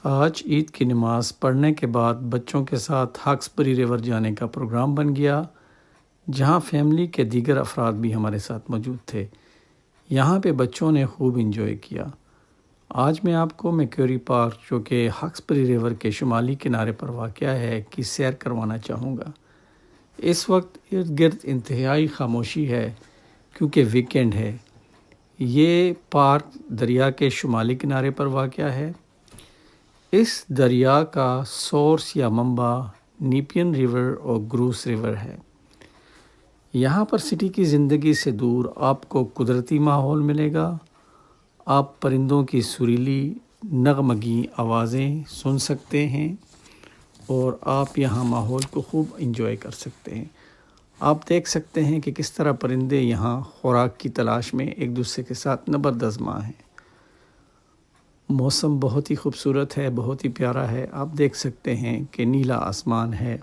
آج عید کی نماز پڑھنے کے بعد بچوں کے ساتھ ہاکسبری ریور جانے کا پروگرام بن گیا، جہاں فیملی کے دیگر افراد بھی ہمارے ساتھ موجود تھے۔ یہاں پہ بچوں نے خوب انجوائے کیا۔ آج میں آپ کو میکیوری پارک، جو کہ ہاکسبری ریور کے شمالی کنارے پر واقع ہے، کی سیر کروانا چاہوں گا۔ اس وقت ارد گرد انتہائی خاموشی ہے کیونکہ ویکینڈ ہے۔ یہ پارک دریا کے شمالی کنارے پر واقع ہے۔ اس دریا کا سورس یا منبع نیپین ریور اور گروس ریور ہے۔ یہاں پر سٹی کی زندگی سے دور آپ کو قدرتی ماحول ملے گا۔ آپ پرندوں کی سریلی نغمگی آوازیں سن سکتے ہیں اور آپ یہاں ماحول کو خوب انجوائے کر سکتے ہیں۔ آپ دیکھ سکتے ہیں کہ کس طرح پرندے یہاں خوراک کی تلاش میں ایک دوسرے کے ساتھ نبردازماں ہیں۔ موسم بہت ہی خوبصورت ہے، بہت ہی پیارا ہے۔ آپ دیکھ سکتے ہیں کہ نیلا آسمان ہے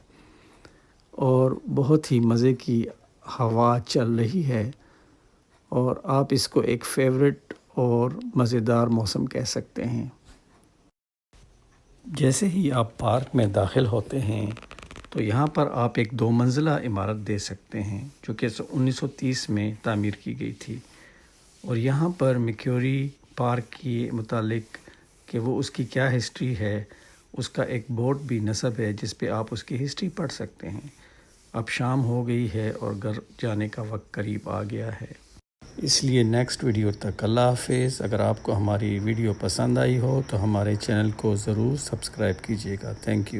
اور بہت ہی مزے کی ہوا چل رہی ہے، اور آپ اس کو ایک فیورٹ اور مزیدار موسم کہہ سکتے ہیں۔ جیسے ہی آپ پارک میں داخل ہوتے ہیں تو یہاں پر آپ ایک 2 منزلہ عمارت دیکھ سکتے ہیں، جو کہ 1930 میں تعمیر کی گئی تھی، اور یہاں پر میکیوری پارک کے متعلق کہ وہ اس کی کیا ہسٹری ہے، اس کا ایک بورڈ بھی نصب ہے جس پہ آپ اس کی ہسٹری پڑھ سکتے ہیں۔ اب شام ہو گئی ہے اور گھر جانے کا وقت قریب آ گیا ہے، اس لیے نیکسٹ ویڈیو تک اللہ حافظ۔ اگر آپ کو ہماری ویڈیو پسند آئی ہو تو ہمارے چینل کو ضرور سبسکرائب کیجیے گا۔ Thank you.